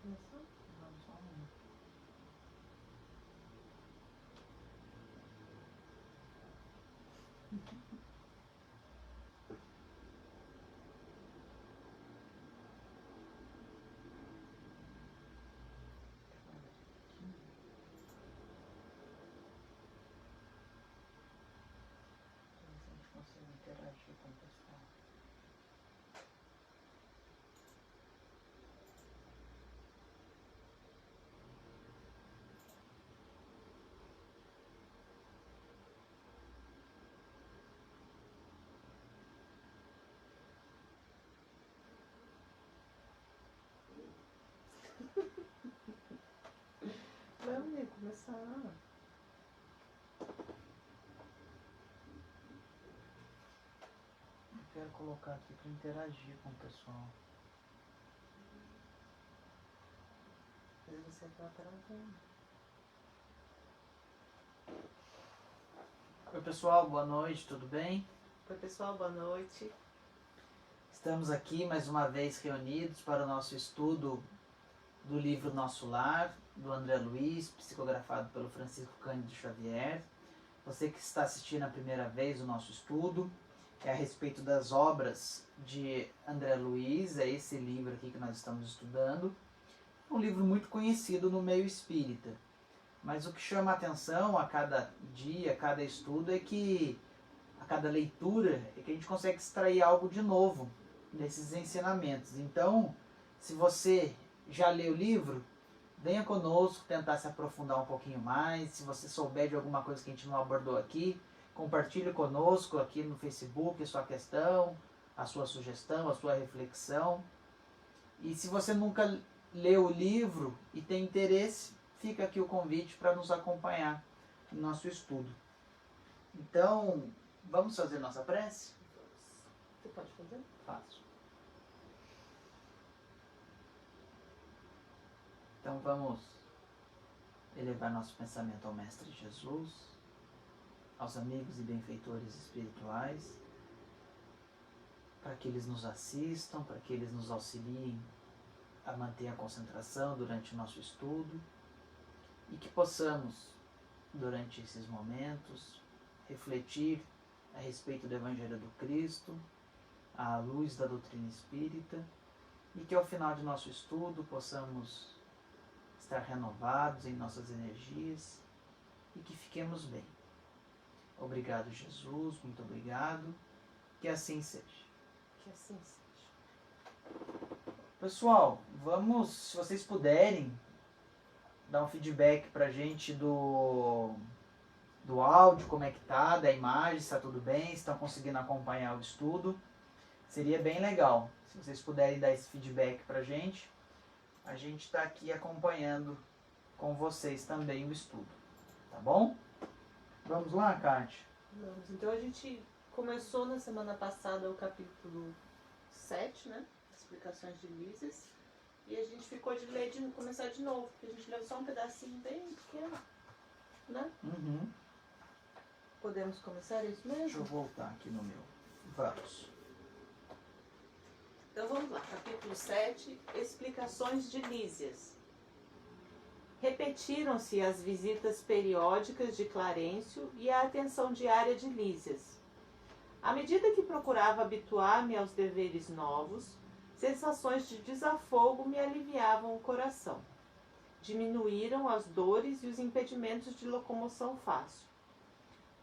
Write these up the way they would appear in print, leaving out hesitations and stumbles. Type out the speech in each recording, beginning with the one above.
começar? Vamos só um minuto. Talvez a gente consiga interagir com o pessoal. Vamos começar. Eu quero colocar aqui para interagir com o pessoal. Mas você está travando. Oi pessoal, boa noite, tudo bem? Oi pessoal, boa noite. Estamos aqui mais uma vez reunidos para o nosso estudo do livro Nosso Lar, do André Luiz, psicografado pelo Francisco Cândido Xavier. Você que está assistindo a primeira vez o nosso estudo, é a respeito das obras de André Luiz, é esse livro aqui que nós estamos estudando. É um livro muito conhecido no meio espírita, mas o que chama a atenção a cada dia, a cada estudo, é que a cada leitura, é que a gente consegue extrair algo de novo desses ensinamentos. Então, se você já leu o livro, venha conosco tentar se aprofundar um pouquinho mais. Se você souber de alguma coisa que a gente não abordou aqui, compartilhe conosco aqui no Facebook a sua questão, a sua sugestão, a sua reflexão. E se você nunca leu o livro e tem interesse, fica aqui o convite para nos acompanhar no nosso estudo. Então, vamos fazer nossa prece? Você pode fazer? Faço. Então vamos elevar nosso pensamento ao Mestre Jesus, aos amigos e benfeitores espirituais, para que eles nos assistam, para que eles nos auxiliem a manter a concentração durante o nosso estudo e que possamos, durante esses momentos, refletir a respeito do Evangelho do Cristo, à luz da doutrina espírita, e que ao final de nosso estudo possamos estar renovados em nossas energias e que fiquemos bem. Obrigado, Jesus, muito obrigado, que assim seja. Que assim seja. Pessoal, vamos, se vocês puderem, dar um feedback pra gente do áudio, como é que tá, da imagem, se tá tudo bem, se estão conseguindo acompanhar o estudo. Seria bem legal, se vocês puderem dar esse feedback pra gente. A gente está aqui acompanhando com vocês também o estudo, tá bom? Vamos lá, Kátia? Vamos. Então a gente começou na semana passada o capítulo 7, né? Explicações de Mises. E a gente ficou de ler, de começar de novo, porque a gente leu só um pedacinho bem pequeno, né? Uhum. Podemos começar, é isso Deixa eu mesmo? voltar aqui no meu. Vamos. Então vamos lá, capítulo 7, explicações de Lísias. Repetiram-se as visitas periódicas de Clarencio e a atenção diária de Lísias. À medida que procurava habituar-me aos deveres novos, sensações de desafogo me aliviavam o coração. Diminuíram as dores e os impedimentos de locomoção fácil.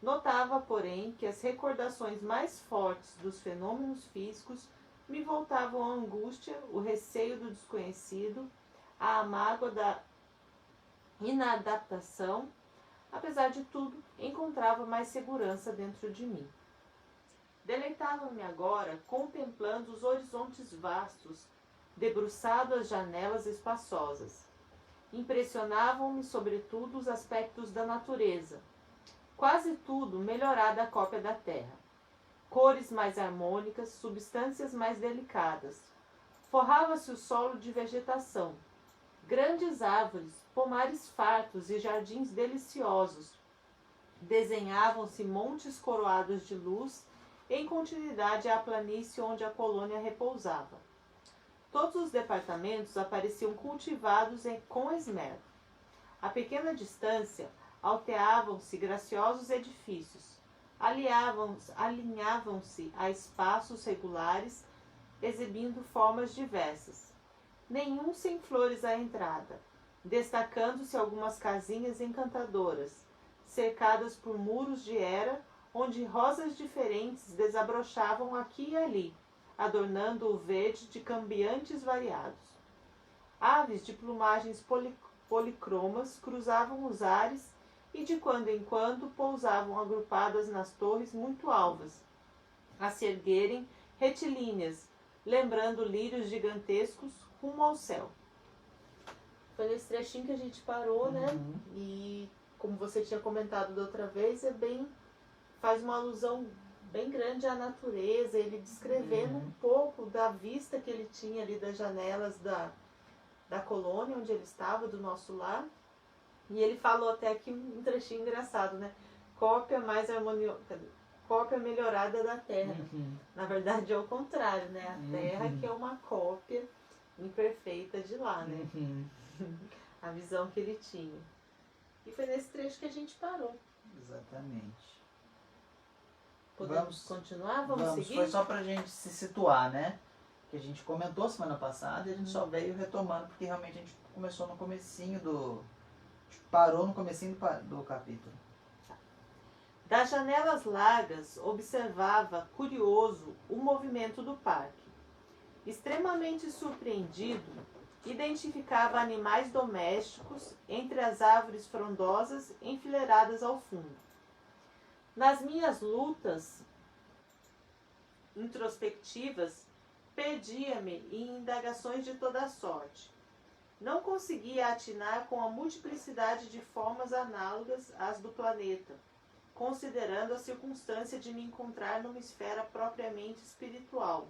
Notava, porém, que as recordações mais fortes dos fenômenos físicos me voltavam à angústia, o receio do desconhecido, à mágoa da inadaptação. Apesar de tudo, encontrava mais segurança dentro de mim. Deleitava-me agora contemplando os horizontes vastos, debruçado às janelas espaçosas. Impressionavam-me, sobretudo, os aspectos da natureza. Quase tudo melhorada a cópia da terra. Cores mais harmônicas, substâncias mais delicadas. Forrava-se o solo de vegetação. Grandes árvores, pomares fartos e jardins deliciosos. Desenhavam-se montes coroados de luz, em continuidade à planície onde a colônia repousava. Todos os departamentos apareciam cultivados com esmero. A pequena distância alteavam-se graciosos edifícios, alinhavam-se a espaços regulares, exibindo formas diversas. Nenhum sem flores à entrada, destacando-se algumas casinhas encantadoras, cercadas por muros de era, onde rosas diferentes desabrochavam aqui e ali, adornando o verde de cambiantes variados. Aves de plumagens policromas cruzavam os ares e de quando em quando pousavam agrupadas nas torres muito alvas, a se erguerem retilíneas, lembrando lírios gigantescos rumo ao céu. Foi nesse trechinho que a gente parou, né? E como você tinha comentado da outra vez, faz uma alusão bem grande à natureza, ele descrevendo um pouco da vista que ele tinha ali das janelas da colônia onde ele estava, do nosso lar. E ele falou até aqui um trechinho engraçado, né? Cópia melhorada da Terra. Na verdade é o contrário, né? A Terra que é uma cópia imperfeita de lá, né? A visão que ele tinha. E foi nesse trecho que a gente parou. Exatamente. Podemos continuar? Vamos seguir? Foi só pra gente se situar, né? Que a gente comentou semana passada e a gente só veio retomando, porque realmente a gente começou no comecinho a gente parou no comecinho do capítulo. Das janelas largas, observava, curioso, o movimento do parque. Extremamente surpreendido, identificava animais domésticos entre as árvores frondosas enfileiradas ao fundo. Nas minhas lutas introspectivas, perdia-me em indagações de toda sorte. Não conseguia atinar com a multiplicidade de formas análogas às do planeta, considerando a circunstância de me encontrar numa esfera propriamente espiritual.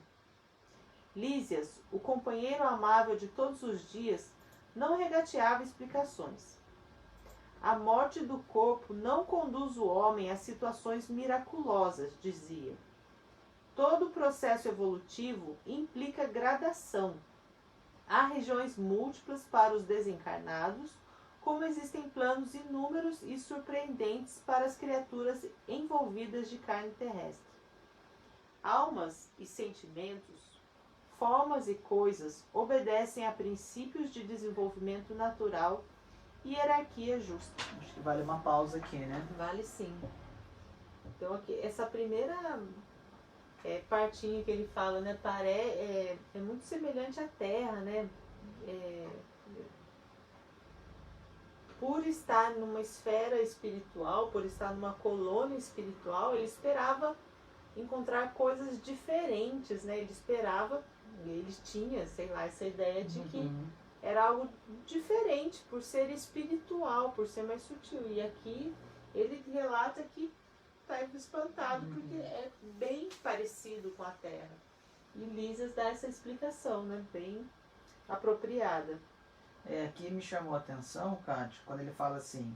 Lísias, o companheiro amável de todos os dias, não regateava explicações. A morte do corpo não conduz o homem a situações miraculosas, dizia. Todo o processo evolutivo implica gradação. Há regiões múltiplas para os desencarnados, como existem planos inúmeros e surpreendentes para as criaturas envolvidas de carne terrestre. Almas e sentimentos, formas e coisas obedecem a princípios de desenvolvimento natural e hierarquia justa. Acho que vale uma pausa aqui, né? Vale sim. Então, aqui, essa primeira partinha que ele fala, né? É muito semelhante à Terra, né? Por estar numa esfera espiritual, por estar numa colônia espiritual, ele esperava encontrar coisas diferentes, né? Ele tinha, sei lá, essa ideia de que era algo diferente por ser espiritual, por ser mais sutil. E aqui ele relata que está espantado porque é bem parecido com a Terra. E Lísias dá essa explicação, né? Bem apropriada. Aqui me chamou a atenção, Kátia, quando ele fala assim: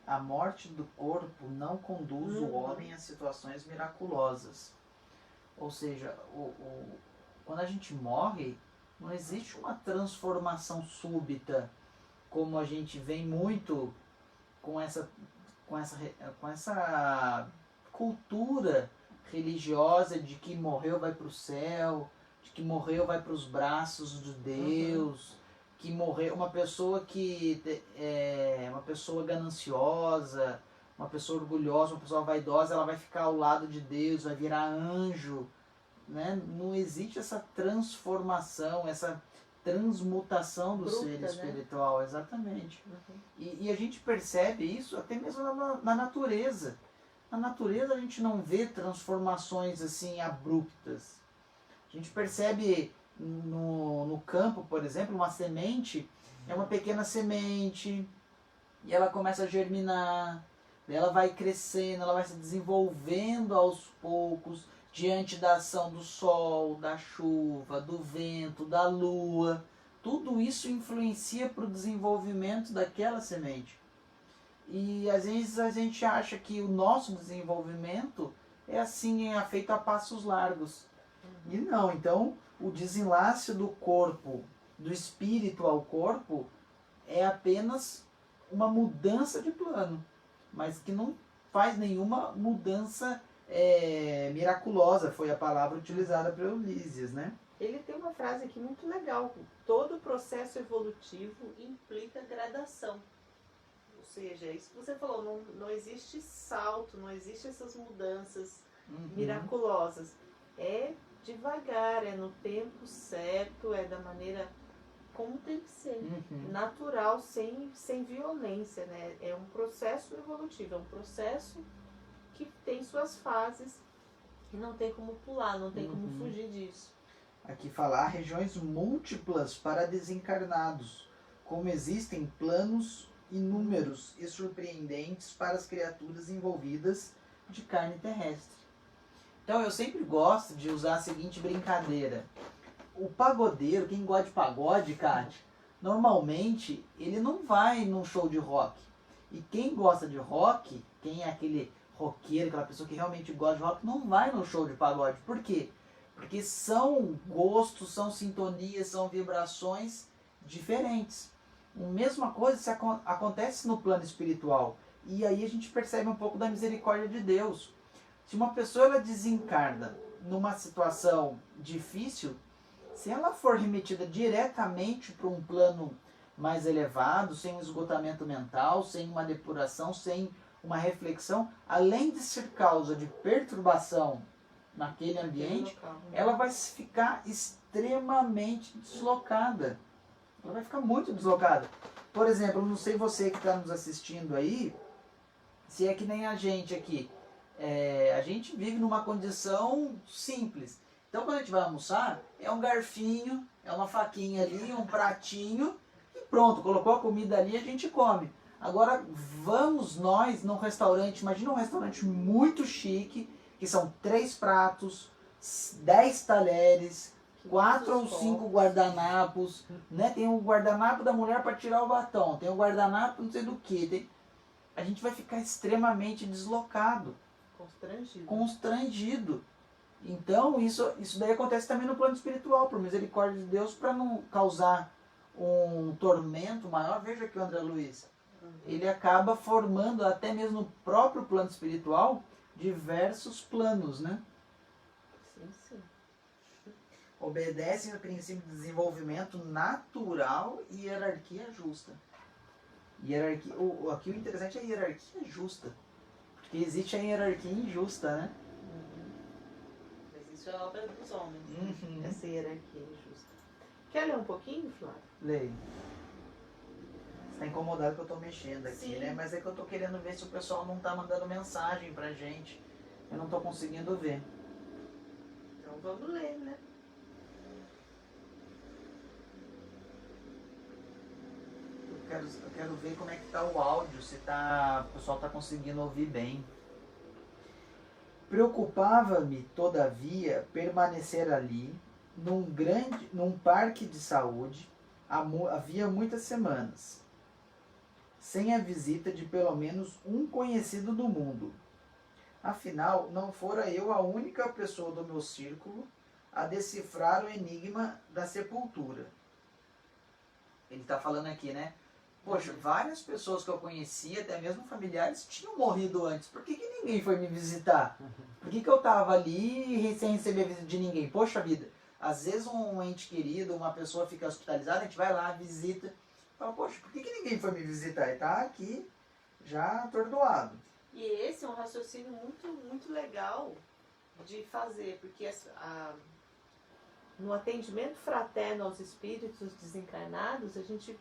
a morte do corpo não conduz o homem a situações miraculosas. Ou seja, quando a gente morre, não existe uma transformação súbita, como a gente vem muito com essa cultura religiosa de que morreu vai para o céu, de que morreu vai para os braços de Deus, que morreu uma pessoa que é uma pessoa gananciosa, uma pessoa orgulhosa, uma pessoa vaidosa, ela vai ficar ao lado de Deus, vai virar anjo, né? Não existe essa transformação, essa transmutação do ser espiritual, né? Exatamente. E a gente percebe isso até mesmo na natureza. Na natureza a gente não vê transformações assim abruptas. A gente percebe no campo, por exemplo, uma semente é uma pequena semente e ela começa a germinar, ela vai crescendo, ela vai se desenvolvendo aos poucos diante da ação do sol, da chuva, do vento, da lua. Tudo isso influencia para o desenvolvimento daquela semente. E às vezes a gente acha que o nosso desenvolvimento é assim, é feito a passos largos. E não, então o desenlace do corpo, do espírito ao corpo, é apenas uma mudança de plano, mas que não faz nenhuma mudança miraculosa, foi a palavra utilizada pelo Lísias, né? Ele tem uma frase aqui muito legal: todo processo evolutivo implica gradação. Ou seja, isso que você falou, não existe salto, não existe essas mudanças miraculosas. É devagar, é no tempo certo, é da maneira como tem que ser. Natural, sem violência, né? É um processo evolutivo, é um processo que tem suas fases e não tem como pular, não tem como fugir disso. Aqui falar regiões múltiplas para desencarnados, como existem planos inúmeros e surpreendentes para as criaturas envolvidas de carne terrestre. Então eu sempre gosto de usar a seguinte brincadeira. O pagodeiro, quem gosta de pagode, Kátia, normalmente ele não vai num show de rock. E quem gosta de rock, quem é aquele roqueiro, aquela pessoa que realmente gosta de rock, não vai no show de pagode. Por quê? Porque são gostos, são sintonias, são vibrações diferentes. A mesma coisa acontece no plano espiritual. E aí a gente percebe um pouco da misericórdia de Deus. Se uma pessoa ela desencarna numa situação difícil, se ela for remetida diretamente para um plano mais elevado, sem um esgotamento mental, sem uma depuração, sem uma reflexão, além de ser causa de perturbação naquele ambiente, ela vai ficar extremamente deslocada. Ela vai ficar muito deslocada. Por exemplo, não sei você que está nos assistindo aí, se é que nem a gente aqui. A gente vive numa condição simples. Então quando a gente vai almoçar, é um garfinho, é uma faquinha ali, um pratinho, e pronto, colocou a comida ali e a gente come. Agora vamos nós num restaurante, imagina um restaurante muito chique, que são 3 pratos, 10 talheres, 4 ou 5 guardanapos, né? Tem o guardanapo da mulher para tirar o batom, tem o guardanapo não sei do que. A gente vai ficar extremamente deslocado. Constrangido. Então isso daí acontece também no plano espiritual, por misericórdia de Deus, para não causar um tormento maior. Veja aqui o André Luiz. Ele acaba formando até mesmo no próprio plano espiritual diversos planos, né? Sim. Obedecem ao princípio de desenvolvimento natural e hierarquia justa. Aqui o interessante é a hierarquia justa. Porque existe a hierarquia injusta, né? Mas isso é obra dos homens. Essa hierarquia injusta. Quer ler um pouquinho, Flávio? Leio. Você tá incomodado que eu tô mexendo aqui, Sim. né? Mas é que eu tô querendo ver se o pessoal não tá mandando mensagem pra gente. Eu não tô conseguindo ver. Então vamos ler, né? Eu quero ver como é que tá o áudio, se o pessoal tá conseguindo ouvir bem. Preocupava-me, todavia, permanecer ali, num parque de saúde, havia muitas semanas, sem a visita de pelo menos um conhecido do mundo. Afinal, não fora eu a única pessoa do meu círculo a decifrar o enigma da sepultura. Ele está falando aqui, né? Poxa, várias pessoas que eu conhecia, até mesmo familiares, tinham morrido antes. Por que ninguém foi me visitar? Por que eu estava ali sem receber a visita de ninguém? Poxa vida, às vezes um ente querido, uma pessoa fica hospitalizada, a gente vai lá, visita, fala, poxa, por que ninguém foi me visitar? E tá aqui, já atordoado. E esse é um raciocínio muito, muito legal de fazer, porque no atendimento fraterno aos espíritos desencarnados, a gente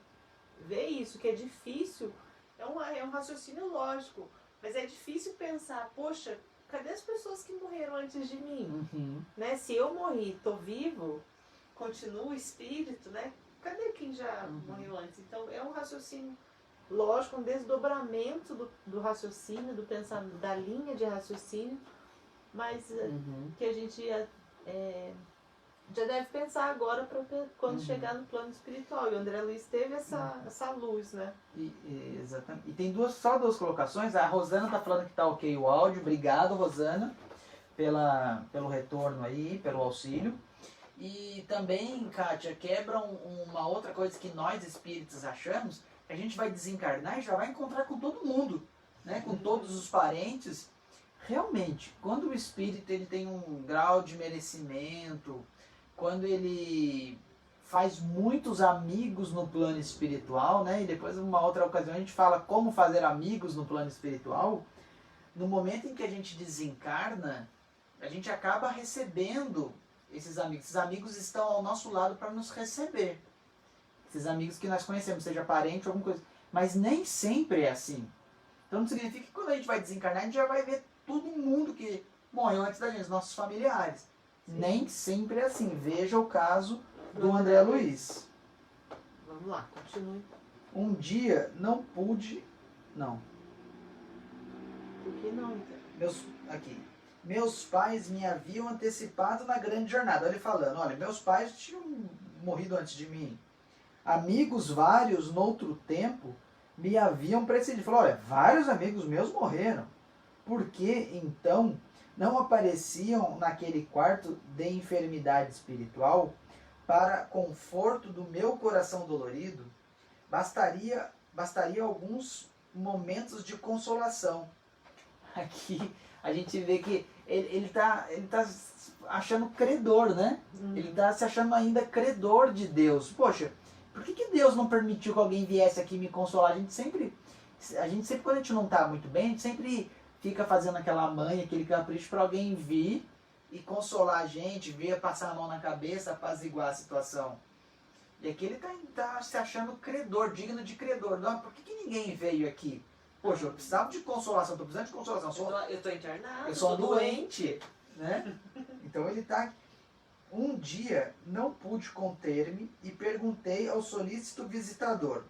vê isso, que é difícil, é um raciocínio lógico, mas é difícil pensar, poxa, cadê as pessoas que morreram antes de mim? Né? Se eu morri, tô vivo, continuo o espírito, né? Cadê quem já morreu antes? Então é um raciocínio lógico, um desdobramento do raciocínio, do pensamento, da linha de raciocínio, mas que a gente já deve pensar agora para quando chegar no plano espiritual. E o André Luiz teve essa luz, né? Exatamente. E tem só duas colocações. A Rosana está falando que está ok o áudio. Obrigado, Rosana. pelo retorno aí, pelo auxílio. E também, Kátia, quebra uma outra coisa que nós espíritos achamos, que a gente vai desencarnar e já vai encontrar com todo mundo, né? Com todos os parentes. Realmente, quando o espírito ele tem um grau de merecimento, quando ele faz muitos amigos no plano espiritual, né? E depois, numa outra ocasião, a gente fala como fazer amigos no plano espiritual. No momento em que a gente desencarna, a gente acaba recebendo esses amigos. Esses amigos estão ao nosso lado para nos receber. Esses amigos que nós conhecemos, seja parente ou alguma coisa. Mas nem sempre é assim. Então não significa que quando a gente vai desencarnar, a gente já vai ver todo mundo que morreu antes da gente, nossos familiares. Sim. Nem sempre é assim. Veja o caso do André Luiz. Vamos lá, continue. Um dia não pude... Não. Por que não, então? Meus pais me haviam antecipado na grande jornada. Ele falando, olha, meus pais tinham morrido antes de mim. Amigos vários, noutro tempo, me haviam precedido. Ele falou, olha, vários amigos meus morreram. Por que, então, não apareciam naquele quarto de enfermidade espiritual para conforto do meu coração dolorido? Bastaria alguns momentos de consolação. Aqui a gente vê que ele tá achando credor, né? Ele está se achando ainda credor de Deus. Poxa, por que Deus não permitiu que alguém viesse aqui me consolar? A gente sempre quando a gente não está muito bem, a gente sempre fica fazendo aquela manha, aquele capricho para alguém vir e consolar a gente, vir passar a mão na cabeça, apaziguar a situação. E aqui ele tá se achando credor, digno de credor. Não, por que ninguém veio aqui? Poxa, eu precisava de consolação, estou precisando de consolação. Eu estou internado, eu sou doente, né? Então ele está... Um dia não pude conter-me e perguntei ao solícito visitador: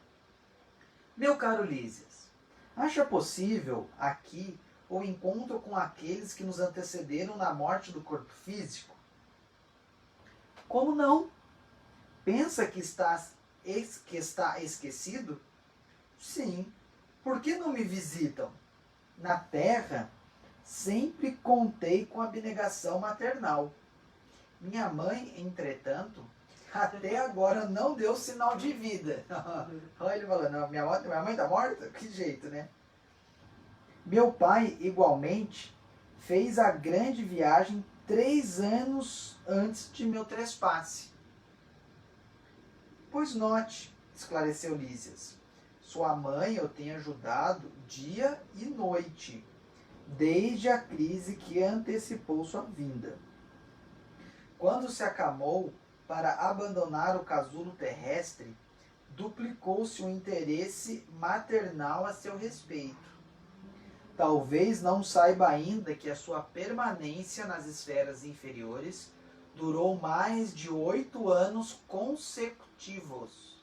meu caro Lísias, acha possível aqui o encontro com aqueles que nos antecederam na morte do corpo físico? Como não? Pensa que está esquecido? Sim. Por que não me visitam? Na terra, sempre contei com a abnegação maternal. Minha mãe, entretanto, até agora não deu sinal de vida. Olha ele falando, minha mãe está morta? Que jeito, né? Meu pai, igualmente, fez a grande viagem 3 anos antes de meu trespasse. Pois note, esclareceu Lísias, sua mãe eu tenho ajudado dia e noite, desde a crise que antecipou sua vinda. Quando se acalmou para abandonar o casulo terrestre, duplicou-se o interesse maternal a seu respeito. Talvez não saiba ainda que a sua permanência nas esferas inferiores durou mais de 8 anos consecutivos.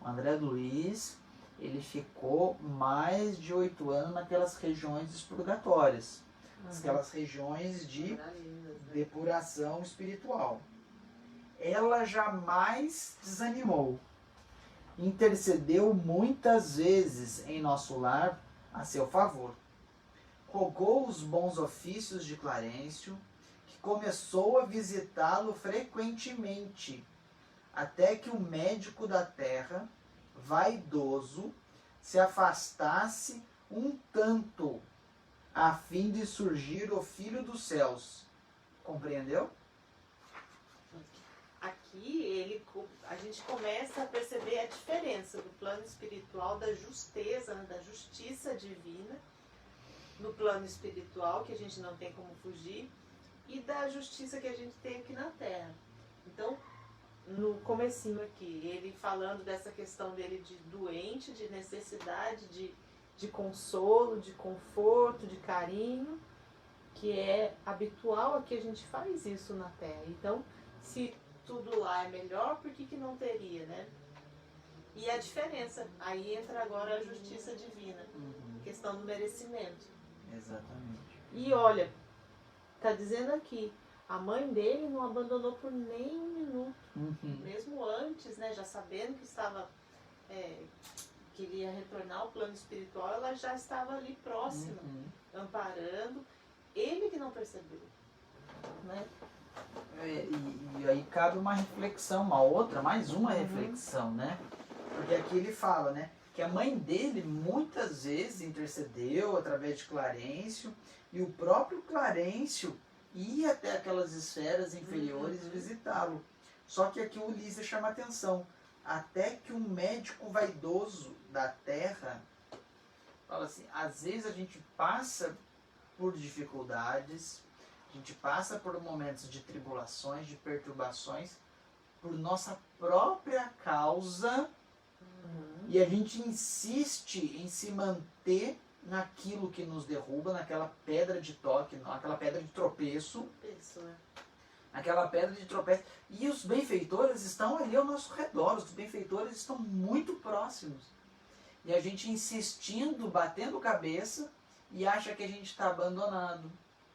O André Luiz, ele ficou mais de 8 anos naquelas regiões expurgatórias, aquelas regiões de depuração espiritual. Ela jamais desanimou. Intercedeu muitas vezes em nosso lar a seu favor. Rogou os bons ofícios de Clarencio, que começou a visitá-lo frequentemente, até que o médico da terra, vaidoso, se afastasse um tanto, a fim de surgir o Filho dos Céus. Compreendeu? Aqui a gente começa a perceber a diferença do plano espiritual, da justeza, né, da justiça divina, no plano espiritual, que a gente não tem como fugir, e da justiça que a gente tem aqui na Terra. Então, no comecinho aqui, ele falando dessa questão dele de doente, de necessidade de consolo, de conforto, de carinho, que é habitual aqui, a gente faz isso na Terra. Então, se tudo lá é melhor, por que não teria, né? E a diferença, aí entra agora a justiça divina, questão do merecimento. Exatamente. E olha, tá dizendo aqui, a mãe dele não abandonou por nem um minuto. Mesmo antes, né, já sabendo que estava, que ele ia retornar ao plano espiritual, ela já estava ali próxima, amparando. Ele que não percebeu. né? E aí cabe uma reflexão, mais uma reflexão, né? Porque aqui ele fala, né? Que a mãe dele muitas vezes intercedeu através de Clarencio, e o próprio Clarencio ia até aquelas esferas inferiores visitá-lo. Só que aqui o Ulisses chama atenção, até que um médico vaidoso da terra fala assim, às vezes a gente passa por dificuldades, a gente passa por momentos de tribulações, de perturbações, por nossa própria causa, e a gente insiste em se manter naquilo que nos derruba, naquela pedra de toque, naquela pedra de tropeço, aquela pedra de tropeço. E os benfeitores estão ali ao nosso redor, os benfeitores estão muito próximos. E a gente insistindo, batendo cabeça, e acha que a gente está abandonado,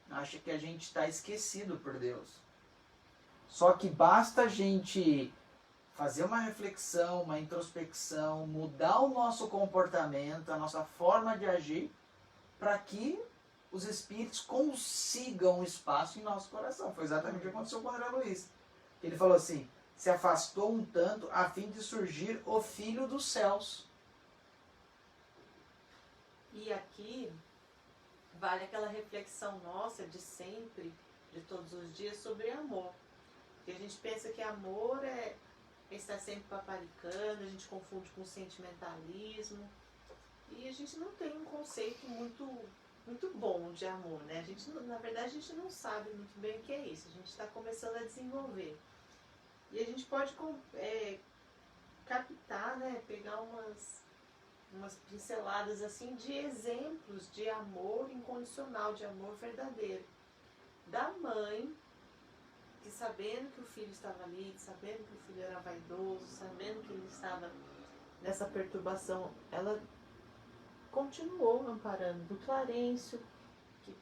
acha que a gente está esquecido por Deus. Só que basta a gente fazer uma reflexão, uma introspecção, mudar o nosso comportamento, a nossa forma de agir, para que os espíritos consigam espaço em nosso coração. Foi exatamente o que aconteceu com o André Luiz. Ele falou assim, se afastou um tanto a fim de surgir o Filho dos Céus. E aqui vale aquela reflexão nossa de sempre, de todos os dias, sobre amor. Porque a gente pensa que amor é estar sempre paparicando, a gente confunde com sentimentalismo. E a gente não tem um conceito muito bom de amor, né? A gente, na verdade, a gente não sabe muito bem o que é isso. A gente está começando a desenvolver. E a gente pode captar, né? Pegar umas pinceladas assim de exemplos de amor incondicional, de amor verdadeiro. Da mãe, que sabendo que o filho estava ali, sabendo que o filho era vaidoso, sabendo que ele estava nessa perturbação, ela continuou amparando. Do Clarencio, que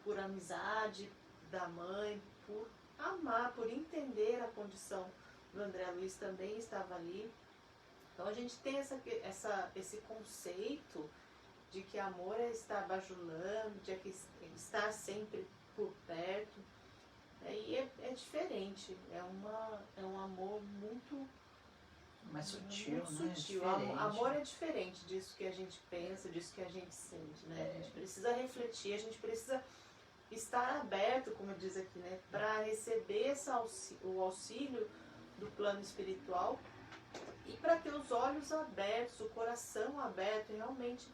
por amizade da mãe, por amar, por entender a condição do André Luiz, também estava ali. Então a gente tem esse conceito de que amor é estar bajulando, de estar sempre por perto. E é diferente, é um amor muito mais sutil, muito né? sutil. Diferente. Amor é diferente disso que a gente pensa, disso que a gente sente, né? A gente precisa refletir, a gente precisa estar aberto, como diz aqui, né? Para receber o auxílio do plano espiritual e para ter os olhos abertos, o coração aberto, realmente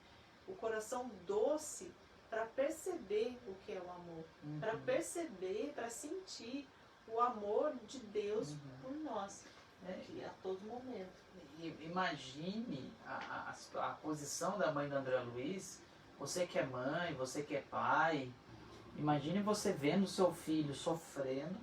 o coração doce, para perceber o que é o amor, para perceber, para sentir o amor de Deus por nós, a todo momento. Imagine a posição da mãe do André Luiz, você que é mãe, você que é pai, imagine você vendo seu filho sofrendo,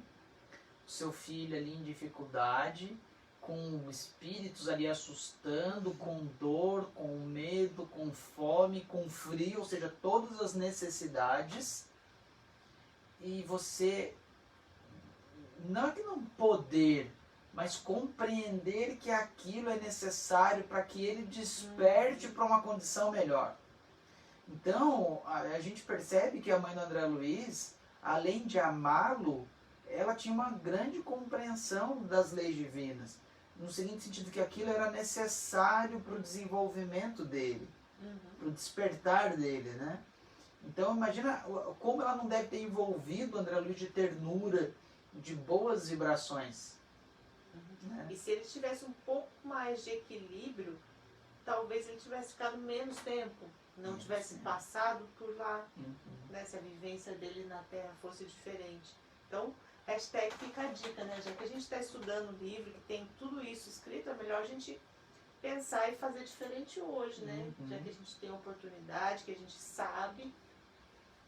seu filho ali em dificuldade, com espíritos ali assustando, com dor, com medo, com fome, com frio, ou seja, todas as necessidades, e você, não é que não poder, mas compreender que aquilo é necessário para que ele desperte para uma condição melhor. Então, a gente percebe que a mãe do André Luiz, além de amá-lo, ela tinha uma grande compreensão das leis divinas, no seguinte sentido, que aquilo era necessário para o desenvolvimento dele, para o despertar dele, né? Então imagina como ela não deve ter envolvido o André Luiz de ternura, de boas vibrações. Né? E se ele tivesse um pouco mais de equilíbrio, talvez ele tivesse ficado menos tempo, não tivesse passado por lá, né? Se a vivência dele na Terra fosse diferente. Então, hashtag fica a dica, né? Já que a gente está estudando o livro, que tem tudo isso escrito, é melhor a gente pensar e fazer diferente hoje, né? Já que a gente tem a oportunidade, que a gente sabe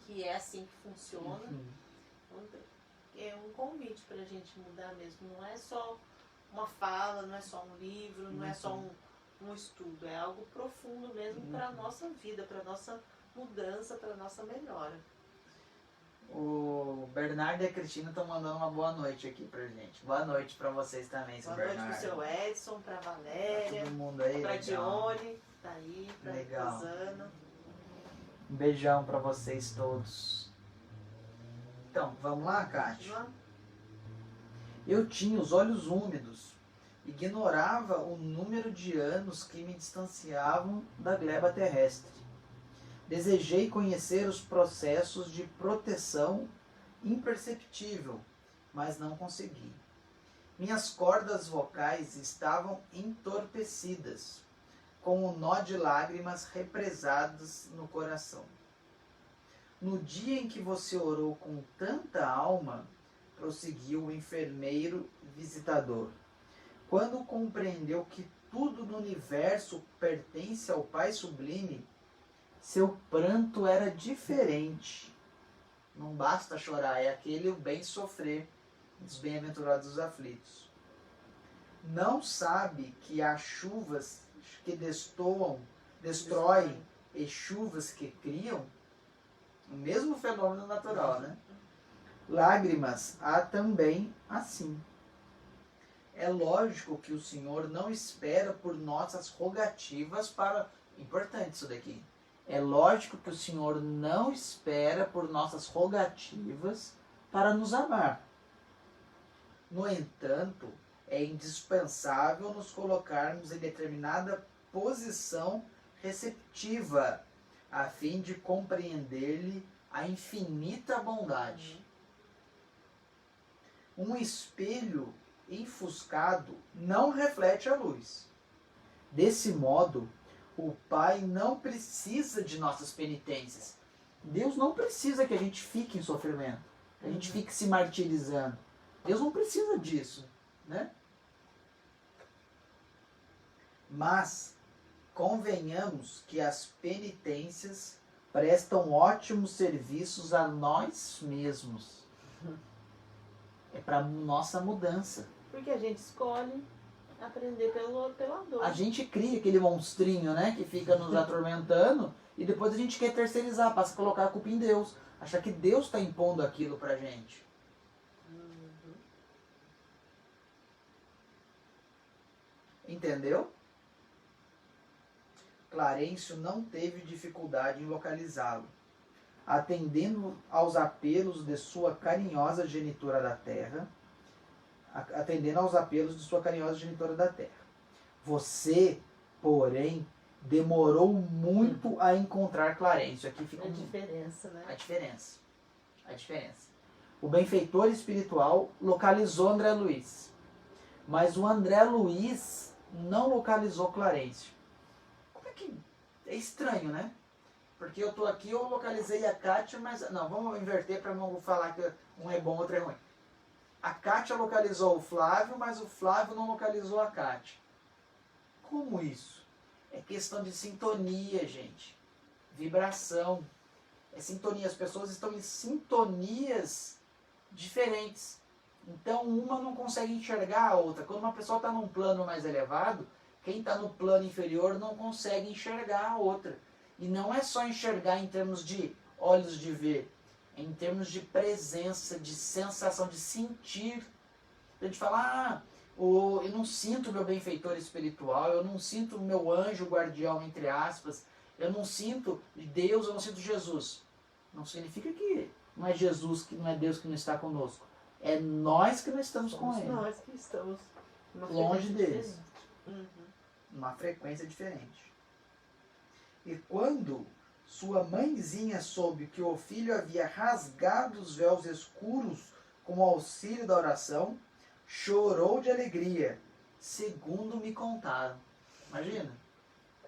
que é assim que funciona. Então, é um convite para a gente mudar mesmo. Não é só uma fala, não é só um livro, não é só um estudo. É algo profundo mesmo para a nossa vida, para a nossa mudança, para a nossa melhora. O Bernardo e a Cristina estão mandando uma boa noite aqui pra gente. Boa noite pra vocês também, seu Bernardo. Boa noite pro seu Edson, pra Valéria, todo mundo aí, pra legal. Dione, tá aí, pra Legal. Rosana. Um beijão pra vocês todos. Então, Então, vamos lá, Kátia? Vamos lá? Eu tinha os olhos úmidos, ignorava o número de anos que me distanciavam da gleba terrestre. Desejei conhecer os processos de proteção imperceptível, mas não consegui. Minhas cordas vocais estavam entorpecidas, com um nó de lágrimas represadas no coração. No dia em que você orou com tanta alma, prosseguiu o enfermeiro visitador, quando compreendeu que tudo no universo pertence ao Pai Sublime, seu pranto era diferente. Não basta chorar, é aquele o bem sofrer dos bem-aventurados os aflitos. Não sabe que há chuvas que destroem e chuvas que criam? O mesmo fenômeno natural, né? Lágrimas há também assim. É lógico que o Senhor não espera por nossas rogativas para... Importante isso daqui. É lógico que o Senhor não espera por nossas rogativas para nos amar. No entanto, é indispensável nos colocarmos em determinada posição receptiva, a fim de compreender-lhe a infinita bondade. Um espelho enfuscado não reflete a luz. Desse modo, o Pai não precisa de nossas penitências. Deus não precisa que a gente fique em sofrimento, que a gente fique se martirizando. Deus não precisa disso, né? Mas convenhamos que as penitências prestam ótimos serviços a nós mesmos. É para nossa mudança. Porque a gente escolhe aprender pela dor. A gente cria aquele monstrinho, né, que fica nos atormentando e depois a gente quer terceirizar, passa a colocar a culpa em Deus. Achar que Deus está impondo aquilo pra gente. Entendeu? Clarencio não teve dificuldade em localizá-lo. Atendendo aos apelos de sua carinhosa genitora da terra, Você, porém, demorou muito a encontrar Clarencio. Aqui fica a diferença, né? A diferença. O benfeitor espiritual localizou André Luiz, mas o André Luiz não localizou Clarencio. Como é que... É estranho, né? Porque eu tô aqui, eu localizei a Kátia, mas... Não, vamos inverter para não falar que um é bom, outro é ruim. A Kátia localizou o Flávio, mas o Flávio não localizou a Kátia. Como isso? É questão de sintonia, gente. Vibração. É sintonia. As pessoas estão em sintonias diferentes. Então, uma não consegue enxergar a outra. Quando uma pessoa está num plano mais elevado, quem está no plano inferior não consegue enxergar a outra. E não é só enxergar em termos de olhos de ver, é em termos de presença, de sensação, de sentir. A gente fala, eu não sinto meu benfeitor espiritual, eu não sinto meu anjo guardião, entre aspas, eu não sinto Deus, eu não sinto Jesus. Não significa que não é Jesus, que não é Deus que não está conosco. É nós que não estamos com Ele. Nós que estamos longe deles. Numa frequência diferente. E quando sua mãezinha soube que o filho havia rasgado os véus escuros com o auxílio da oração, chorou de alegria, segundo me contaram. Imagina,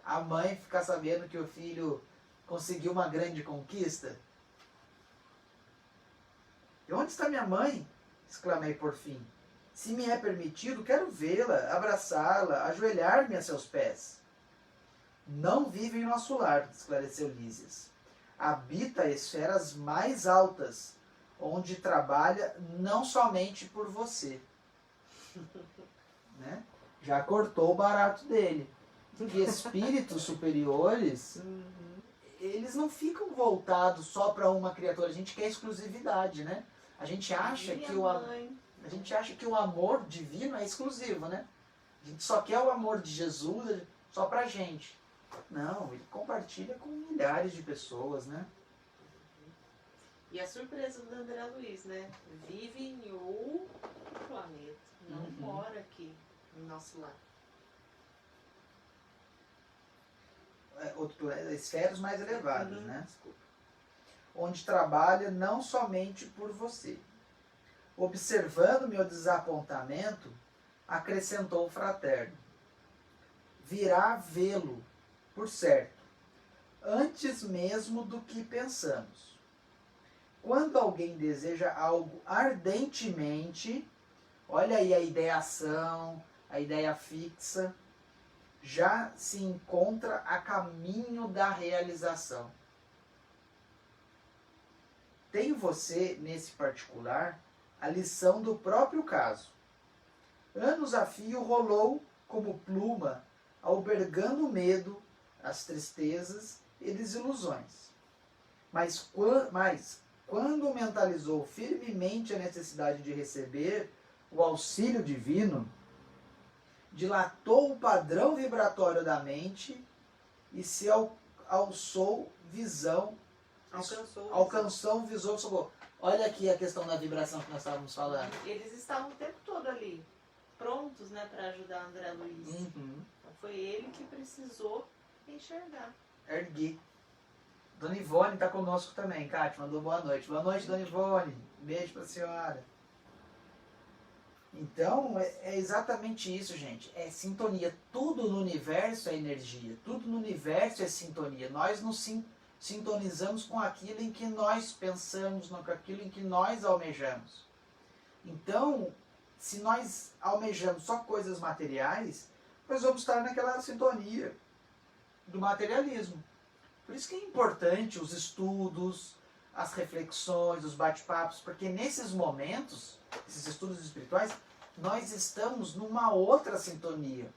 a mãe ficar sabendo que o filho conseguiu uma grande conquista. E onde está minha mãe? Exclamei por fim. Se me é permitido, quero vê-la, abraçá-la, ajoelhar-me a seus pés. Não vive em nosso lar, esclareceu Lísias. Habita esferas mais altas, onde trabalha não somente por você. Né? Já cortou o barato dele. Porque espíritos superiores, eles não ficam voltados só para uma criatura. A gente quer exclusividade, né? A gente acha que o amor divino é exclusivo, né? A gente só quer o amor de Jesus só pra gente. Não, ele compartilha com milhares de pessoas, né? E a surpresa do André Luiz, né? Vive em outro planeta, não mora aqui no nosso lar. Esferas mais elevadas, né? Desculpa. Onde trabalha não somente por você. Observando meu desapontamento, acrescentou o fraterno. Virá vê-lo, por certo, antes mesmo do que pensamos. Quando alguém deseja algo ardentemente, olha aí a ideação, a ideia fixa, já se encontra a caminho da realização. Tem você, nesse particular, a lição do próprio caso. Anos a fio rolou como pluma, albergando o medo, as tristezas e desilusões. Mas quando mentalizou firmemente a necessidade de receber o auxílio divino, dilatou o padrão vibratório da mente e se alçou visão, alcançou visão. Olha aqui a questão da vibração que nós estávamos falando. Eles estavam o tempo todo ali, prontos, né, para ajudar André Luiz. Então foi ele que precisou enxergar. Ergui. Dona Ivone está conosco também, Kátia, mandou boa noite. Boa noite, Dona Ivone. Beijo para a senhora. Então, é exatamente isso, gente. É sintonia. Tudo no universo é energia. Tudo no universo é sintonia. Nós nos sintonizamos com aquilo em que nós pensamos, com aquilo em que nós almejamos. Então, se nós almejamos só coisas materiais, nós vamos estar naquela sintonia do materialismo. Por isso que é importante os estudos, as reflexões, os bate-papos, porque nesses momentos, esses estudos espirituais, nós estamos numa outra sintonia.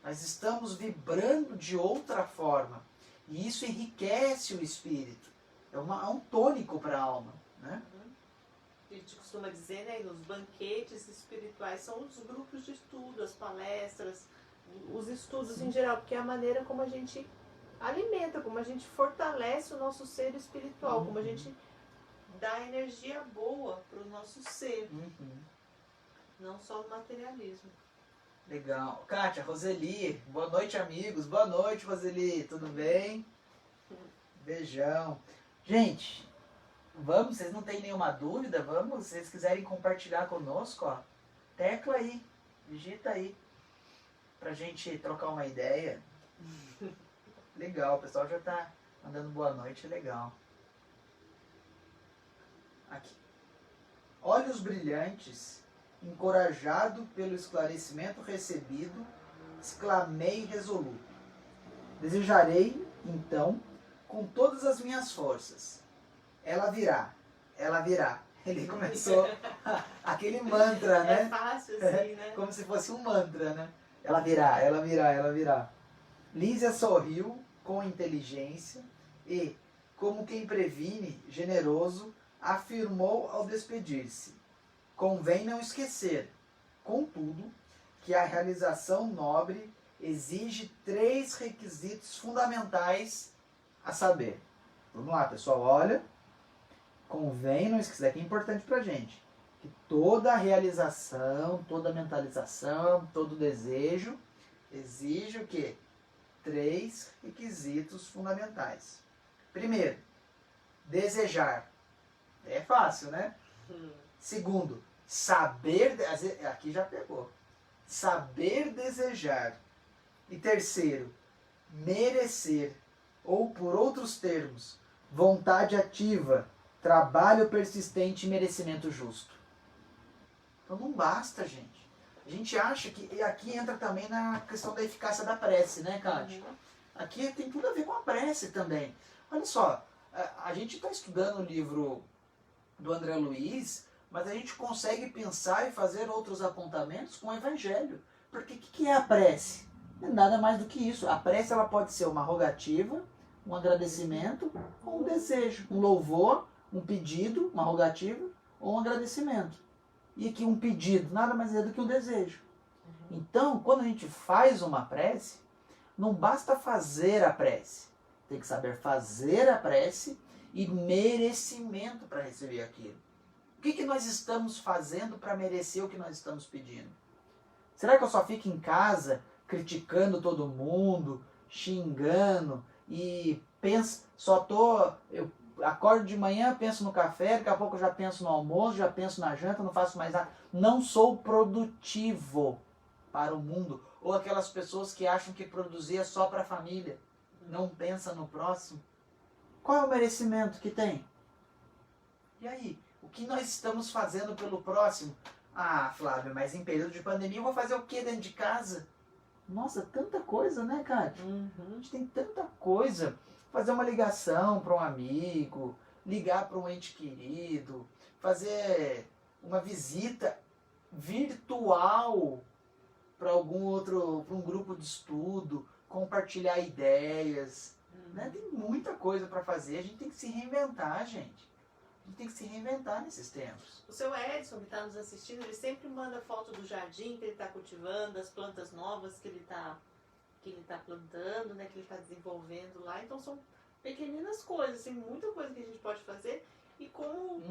Nós estamos vibrando de outra forma. E isso enriquece o espírito. É um tônico para a alma, né? A gente costuma dizer, né, nos banquetes espirituais são os grupos de estudo, as palestras, os estudos em geral, porque é a maneira como a gente alimenta, como a gente fortalece o nosso ser espiritual, como a gente dá energia boa para o nosso ser, não só o materialismo. Legal. Kátia, Roseli, boa noite, amigos. Boa noite, Roseli, tudo bem? Beijão. Gente, vamos, vocês não têm nenhuma dúvida? Vamos, se vocês quiserem compartilhar conosco, ó, tecla aí, digita aí, pra gente trocar uma ideia. Legal, o pessoal já tá mandando boa noite, legal. Aqui. Olhos brilhantes, encorajado pelo esclarecimento recebido, exclamei resoluto. Desejarei, então, com todas as minhas forças. Ela virá, ela virá. Ele começou aquele mantra, né? É fácil assim, né? Como se fosse um mantra, né? Ela virá, ela virá, ela virá. Lísia sorriu com inteligência e, como quem previne, generoso, afirmou ao despedir-se. Convém não esquecer, contudo, que a realização nobre exige 3 requisitos fundamentais a saber. Vamos lá, pessoal, olha. Convém não esquecer, que é importante pra gente, que toda realização, toda mentalização, todo desejo exige o quê? 3 requisitos fundamentais. Primeiro, desejar. É fácil, né? Segundo, saber, aqui já pegou, saber desejar. E terceiro, merecer, ou por outros termos, vontade ativa, trabalho persistente e merecimento justo. Então não basta, gente. A gente acha que, e aqui entra também na questão da eficácia da prece, né, Kátia? Aqui tem tudo a ver com a prece também. Olha só, a gente está estudando o livro do André Luiz, mas a gente consegue pensar e fazer outros apontamentos com o Evangelho. Porque o que é a prece? Não é nada mais do que isso. A prece ela pode ser uma rogativa, um agradecimento ou um desejo, um louvor, um pedido, uma rogativa ou um agradecimento. E aqui um pedido nada mais é do que um desejo. Então, quando a gente faz uma prece, não basta fazer a prece. Tem que saber fazer a prece e merecimento para receber aquilo. O que nós estamos fazendo para merecer o que nós estamos pedindo? Será que eu só fico em casa criticando todo mundo, xingando e penso, eu acordo de manhã, penso no café, daqui a pouco eu já penso no almoço, já penso na janta, não faço mais nada. Não sou produtivo para o mundo. Ou aquelas pessoas que acham que produzir é só para a família, não pensa no próximo. Qual é o merecimento que tem? E aí? O que nós estamos fazendo pelo próximo? Ah, Flávio, mas em período de pandemia eu vou fazer o que dentro de casa? Nossa, tanta coisa, né, cara? A gente tem tanta coisa. Fazer uma ligação para um amigo, ligar para um ente querido, fazer uma visita virtual para para um grupo de estudo, compartilhar ideias. Né? Tem muita coisa para fazer, a gente tem que se reinventar, gente. A gente tem que se reinventar nesses tempos. O seu Edson, que está nos assistindo, ele sempre manda foto do jardim que ele está cultivando, das plantas novas que ele tá plantando, né, que ele está desenvolvendo lá. Então são pequeninas coisas, assim, muita coisa que a gente pode fazer e como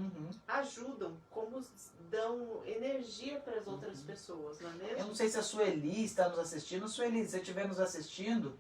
ajudam, como dão energia para as outras pessoas, não é mesmo? Eu não sei se a Sueli está nos assistindo. Sueli, se você estiver nos assistindo,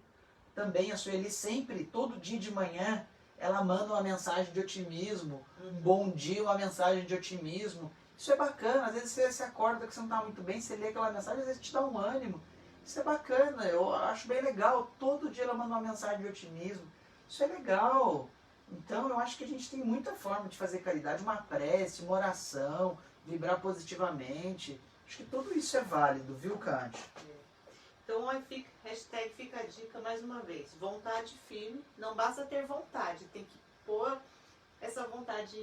também a Sueli sempre, todo dia de manhã, ela manda uma mensagem de otimismo, um bom dia, uma mensagem de otimismo. Isso é bacana, às vezes você acorda que você não está muito bem, você lê aquela mensagem, às vezes te dá um ânimo. Isso é bacana, eu acho bem legal. Todo dia ela manda uma mensagem de otimismo. Isso é legal. Então eu acho que a gente tem muita forma de fazer caridade, uma prece, uma oração, vibrar positivamente. Acho que tudo isso é válido, viu, Kant? Então, hashtag fica a dica mais uma vez. Vontade firme, não basta ter vontade, tem que pôr essa vontade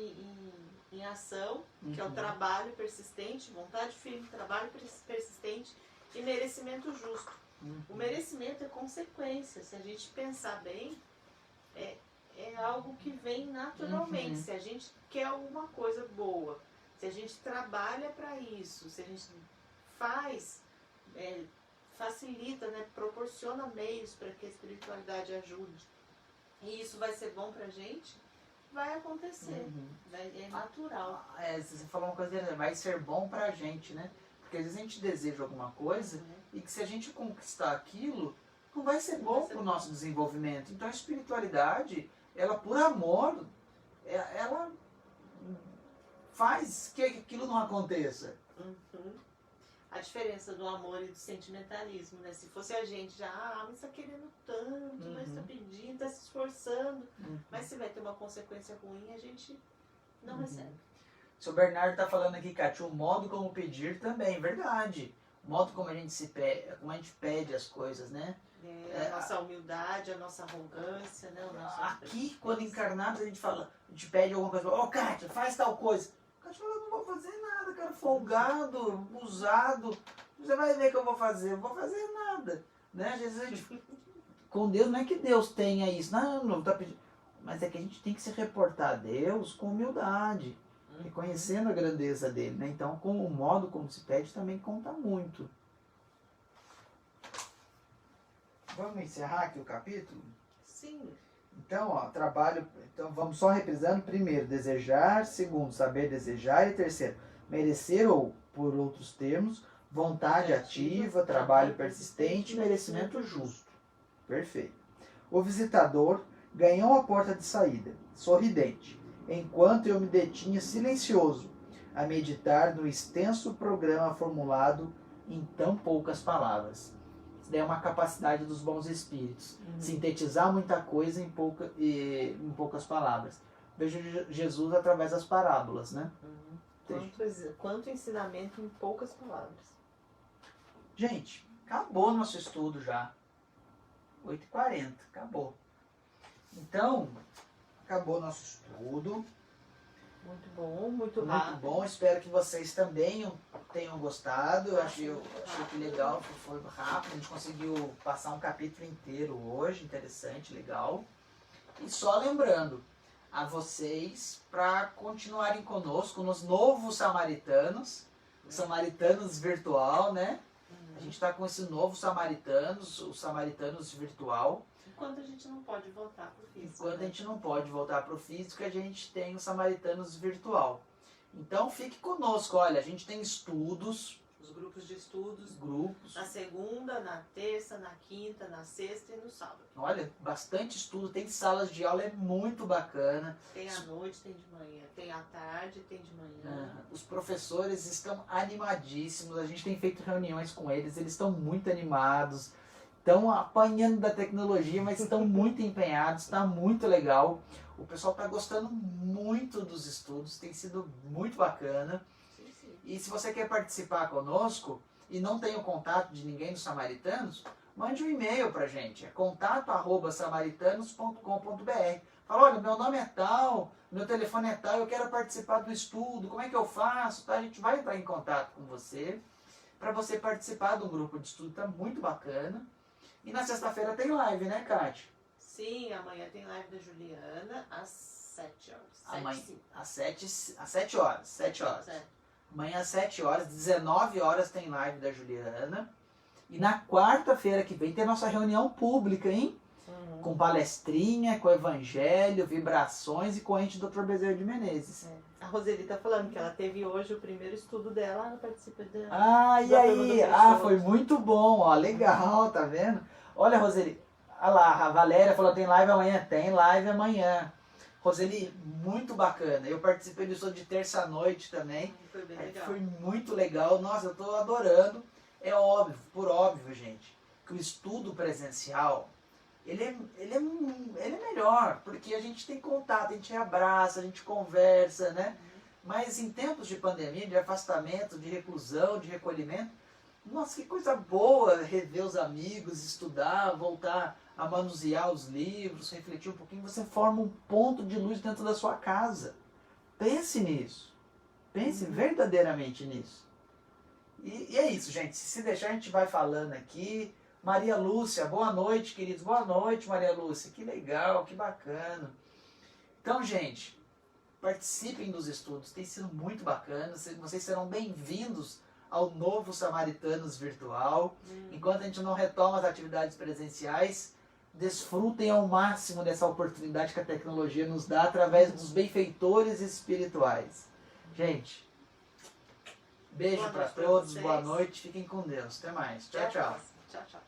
em ação, que é o trabalho persistente, vontade firme, trabalho persistente e merecimento justo. O merecimento é consequência, se a gente pensar bem, é algo que vem naturalmente. Se a gente quer alguma coisa boa, se a gente trabalha para isso, se a gente faz, facilita, né, proporciona meios para que a espiritualidade ajude, e isso vai ser bom pra gente, vai acontecer. É natural. Você falou uma coisa, vai ser bom pra gente, né? Porque às vezes a gente deseja alguma coisa e que se a gente conquistar aquilo, não vai ser bom para o nosso desenvolvimento. Então a espiritualidade, ela por amor, ela faz que aquilo não aconteça. A diferença do amor e do sentimentalismo, né? Se fosse a gente já, mas está querendo tanto, mas está pedindo, está se esforçando, mas se vai ter uma consequência ruim, a gente não recebe. O seu Bernardo está falando aqui, Kátia, o modo como pedir também, verdade. O modo como a gente pede as coisas, né? A nossa humildade, a nossa arrogância, né? Aqui, quando encarnados, a gente pede alguma coisa, Kátia, faz tal coisa. Kátia fala, eu não vou fazer nada, cara, folgado, usado. Você vai ver que eu vou fazer, eu vou fazer nada. Né? Às vezes a gente, com Deus, não é que Deus tenha isso, não está pedindo. Mas é que a gente tem que se reportar a Deus com humildade, reconhecendo a grandeza dele, né? Então, com o modo como se pede também conta muito. Vamos encerrar aqui o capítulo? Sim. Então, então, vamos só reprisando. Primeiro, desejar. Segundo, saber desejar. E terceiro, merecer ou, por outros termos, vontade ativa, trabalho persistente e merecimento justo. Perfeito. O visitador ganhou a porta de saída, sorridente, enquanto eu me detinha silencioso, a meditar no extenso programa formulado em tão poucas palavras. Isso daí é uma capacidade dos bons espíritos, sintetizar muita coisa em poucas palavras. Veja Jesus através das parábolas, né? Quanto ensinamento em poucas palavras. Gente, acabou nosso estudo já. 8h40, acabou. Então, acabou nosso estudo. Muito bom, muito rápido. Muito bom, espero que vocês também tenham gostado. Eu achei que legal, foi rápido, a gente conseguiu passar um capítulo inteiro hoje, interessante, legal. E só lembrando a vocês para continuarem conosco nos novos samaritanos, samaritanos virtual, né? A gente está com esse novo samaritanos, o samaritanos virtual. Enquanto a gente não pode voltar para o físico. Enquanto a gente não pode voltar para o físico, a gente tem o Samaritanos virtual. Então fique conosco, olha, a gente tem estudos. Os grupos de estudos. Grupos. Na segunda, na terça, na quinta, na sexta e no sábado. Olha, bastante estudo, tem salas de aula, é muito bacana. Tem à noite, tem de manhã, tem à tarde, tem de manhã. Os professores estão animadíssimos, a gente tem feito reuniões com eles estão muito animados, estão apanhando da tecnologia, mas estão muito empenhados, está muito legal. O pessoal está gostando muito dos estudos, tem sido muito bacana. Sim, sim. E se você quer participar conosco e não tem o contato de ninguém dos Samaritanos, mande um e-mail pra gente, é contato@samaritanos.com.br. Fala, olha, meu nome é tal, meu telefone é tal, eu quero participar do estudo, como é que eu faço? Tá? A gente vai entrar em contato com você, para você participar do grupo de estudo, tá muito bacana. E na sexta-feira tem live, né, Kátia? Sim, amanhã tem live da Juliana às 7 horas. Amanhã, 7, às 7 horas. 7 horas. É. Amanhã às 7 horas, 19 horas tem live da Juliana. E na quarta-feira que vem tem a nossa reunião pública, hein? Uhum. Com palestrinha, com evangelho, vibrações e corrente do Dr. Bezerra de Menezes. É. A Roseli tá falando que ela teve hoje o primeiro estudo dela, ela participa da... Ah, e da turma aí? do Ah, Peixoto. foi muito bom, ó, legal, tá vendo? Olha, Roseli, olha lá, a Valéria falou tem live amanhã. Tem live amanhã. Roseli, muito bacana. Eu participei do estudo de terça-noite também. Foi bem Aí legal. foi muito legal. Nossa, eu tô adorando. É óbvio, por óbvio, gente, que o estudo presencial, ele é melhor, porque a gente tem contato, a gente abraça, a gente conversa, né? Mas em tempos de pandemia, de afastamento, de reclusão, de recolhimento, nossa, que coisa boa rever os amigos, estudar, voltar a manusear os livros, refletir um pouquinho. Você forma um ponto de luz dentro da sua casa. Pense nisso. Pense verdadeiramente nisso. E é isso, gente. Se deixar, a gente vai falando aqui. Maria Lúcia, boa noite, queridos. Boa noite, Maria Lúcia. Que legal, que bacana. Então, gente, participem dos estudos. Tem sido muito bacana. Vocês serão bem-vindos ao novo Samaritanos virtual. Enquanto a gente não retoma as atividades presenciais, desfrutem ao máximo dessa oportunidade que a tecnologia nos dá através dos benfeitores espirituais. Gente, beijo para todos, boa noite, fiquem com Deus. Até mais. Tchau, tchau. Tchau, tchau.